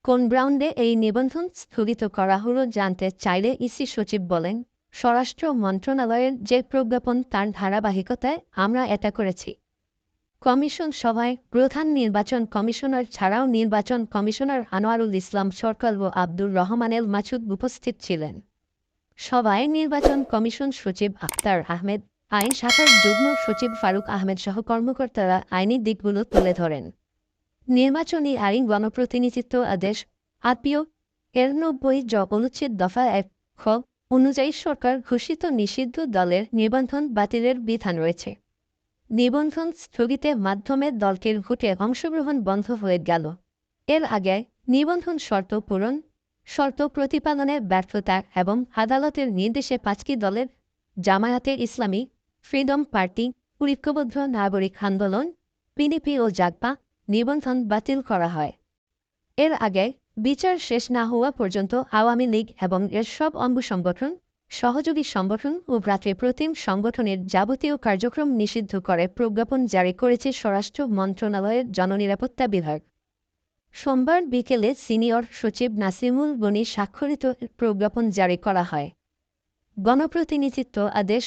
কোন গ্রাউন্ডে এই নিবন্ধন স্থগিত করা হলো জানতে চাইলে ইসি সচিব বলেন, স্বরাষ্ট্র মন্ত্রণালয়ের যে প্রজ্ঞাপন তার ধারাবাহিকতায় আমরা এটা করেছি। কমিশন সভায় প্রধান নির্বাচন কমিশনার ছাড়াও নির্বাচন কমিশনার আনোয়ারুল ইসলাম সরকার ও আব্দুর রহমানেল মাসুদ উপস্থিত ছিলেন। সভায় নির্বাচন কমিশন সচিব আখতার আহমেদ, আইন শাখার যুগ্ম সচিব ফারুক আহমেদ সহ কর্মকর্তারা আইনি দিকগুলো তুলে ধরেন। নির্বাচনী আইন গণপ্রতিনিধিত্ব আদেশ আপিও এর 90 অনুচ্ছেদ দফা 1 খ অনুযায়ী সরকার ঘোষিত নিষিদ্ধ দলের নিবন্ধন বাতিলের বিধান রয়েছে। নিবন্ধন স্থগিতের মাধ্যমে দলটির ভোটে অংশগ্রহণ বন্ধ হয়ে গেল। এর আগে নিবন্ধন শর্ত পূরণ, শর্ত প্রতিপালনে ব্যর্থতা এবং আদালতের নির্দেশে 5টি দলের জামায়াতে ইসলামী, ফ্রিডম পার্টি, ঐক্যবদ্ধ নাগরিক আন্দোলন, পিডিপি ও জাগপা নিবন্ধন বাতিল করা হয়। এর আগে বিচার শেষ না হওয়া পর্যন্ত আওয়ামী লীগ এবং এর সব অঙ্গ সংগঠন, সহযোগী সংগঠন ও ভ্রাতৃপ্রতিম সংগঠনের যাবতীয় কার্যক্রম নিষিদ্ধ করে প্রজ্ঞাপন জারি করেছে স্বরাষ্ট্র মন্ত্রণালয়ের জননিরাপত্তা বিভাগ। সোমবার বিকেলে সিনিয়র সচিব নাসিমুল গনি স্বাক্ষরিত প্রজ্ঞাপন জারি করা হয়। গণপ্রতিনিধিত্ব আদেশ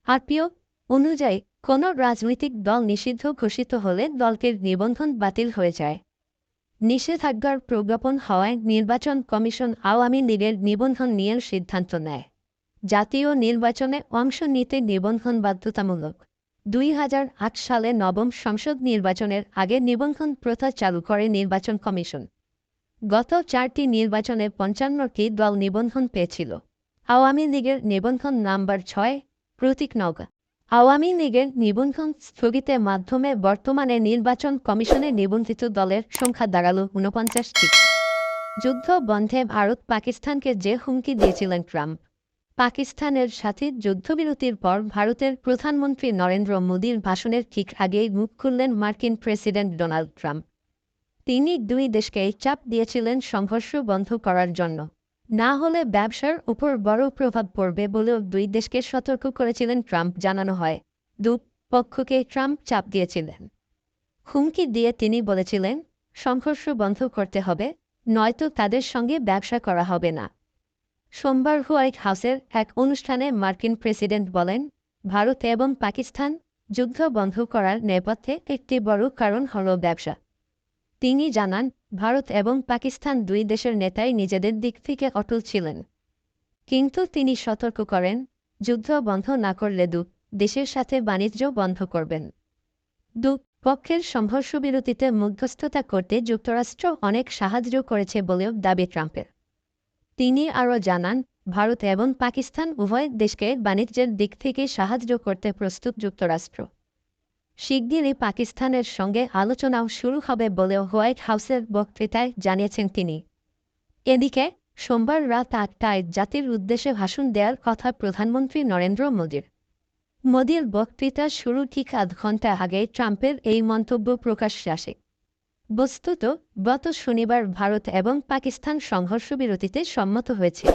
আরপিও অনুযায়ী কোনো রাজনৈতিক দল নিষিদ্ধ ঘোষিত হলে দলটির নিবন্ধন বাতিল হয়ে যায়। নিষেধাজ্ঞার প্রজ্ঞাপন হওয়ায় নির্বাচন কমিশন আওয়ামী লীগের নিবন্ধন নিয়ে সিদ্ধান্ত নেয়। জাতীয় নির্বাচনে অংশ নিতে নিবন্ধন বাধ্যতামূলক। 2008 সালে নবম সংসদ নির্বাচনের আগে নিবন্ধন প্রথা চালু করে নির্বাচন কমিশন। গত 4টি নির্বাচনে 55টি দল নিবন্ধন পেয়েছিল। আওয়ামী লীগের নিবন্ধন নাম্বার 6 প্রতীক নওগাঁ। আওয়ামী লীগের নিবন্ধন স্থগিতের মাধ্যমে বর্তমানে নির্বাচন কমিশনে নিবন্ধিত দলের সংখ্যা দাঁড়ালো 49টি। যুদ্ধ বন্ধে ভারত পাকিস্তানকে যে হুমকি দিয়েছিলেন ট্রাম্প, পাকিস্তানের সাথে যুদ্ধবিরতির পর ভারতের প্রধানমন্ত্রী নরেন্দ্র মোদীর ভাষণের ঠিক আগেই মুখ খুললেন মার্কিন প্রেসিডেন্ট ডোনাল্ড ট্রাম্প। তিনি দুই দেশকে চাপ দিয়েছিলেন সংঘর্ষ বন্ধ করার জন্য, না হলে ব্যবসার উপর বড় প্রভাব পড়বে বলেও দুই দেশকে সতর্ক করেছিলেন ট্রাম্প। জানানো হয়, দুই পক্ষকে ট্রাম্প চাপ দিয়েছিলেন। হুমকি দিয়ে তিনি বলেছিলেন, সংঘর্ষ বন্ধ করতে হবে, নয়তো তাদের সঙ্গে ব্যবসা করা হবে না। সোমবার হোয়াইট হাউসের এক অনুষ্ঠানে মার্কিন প্রেসিডেন্ট বলেন, ভারত এবং পাকিস্তান যুদ্ধ বন্ধ করার নেপথ্যে একটি বড় কারণ হল ব্যবসা। তিনি জানান, ভারত এবং পাকিস্তান দুই দেশের নেতাই নিজেদের দিক থেকে অটল ছিলেন। কিন্তু তিনি সতর্ক করেন, যুদ্ধ বন্ধ না করলে দুই দেশের সাথে বাণিজ্য বন্ধ করবেন। দুই পক্ষের সংঘর্ষবিরতিতে মধ্যস্থতা করতে যুক্তরাষ্ট্র অনেক সাহায্য করেছে বলেও দাবি ট্রাম্পের। তিনি আরও জানান, ভারত এবং পাকিস্তান উভয় দেশকে বাণিজ্যের দিক থেকে সাহায্য করতে প্রস্তুত যুক্তরাষ্ট্র। শিগগিরই পাকিস্তানের সঙ্গে আলোচনাও শুরু হবে বলেও হোয়াইট হাউসের বক্তৃতায় জানিয়েছেন তিনি। এদিকে সোমবার রাত 8টায় জাতির উদ্দেশ্যে ভাষণ দেওয়ার কথা প্রধানমন্ত্রী নরেন্দ্র মোদীর। মোদীর বক্তৃতা শুরু ঠিক আধ ঘণ্টা আগে ট্রাম্পের এই মন্তব্য প্রকাশ্যে আসে। বস্তুত গত শনিবার ভারত এবং পাকিস্তান সংঘর্ষবিরতিতে সম্মত হয়েছে,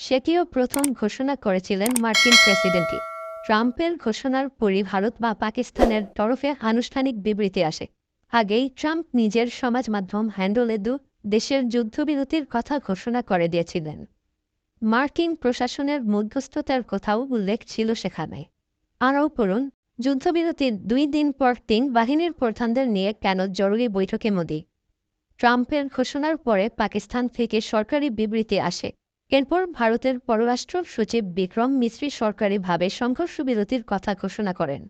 সেটিও প্রথম ঘোষণা করেছিলেন মার্কিন প্রেসিডেন্টই। ট্রাম্পের ঘোষণার পরই ভারত বা পাকিস্তানের তরফে আনুষ্ঠানিক বিবৃতি আসে। আগেই ট্রাম্প নিজের সমাজ মাধ্যম হ্যান্ডলে দুই দেশের যুদ্ধবিরতির কথা ঘোষণা করে দিয়েছিলেন। মার্কিন প্রশাসনের মধ্যস্থতার কথাও উল্লেখ ছিল সেখানে। আরও পড়ুন, যুদ্ধবিরতির 2 দিন পর 3 বাহিনীর প্রধানদের নিয়ে কেন জরুরি বৈঠকে মোদি। ট্রাম্পের ঘোষণার পরে পাকিস্তান থেকে সরকারি বিবৃতি আসে। এরপর ভারতের পররাষ্ট্র সচিব বিক্রম মিশ্রি সরকারিভাবে সংঘর্ষবিরতির কথা ঘোষণা করেন।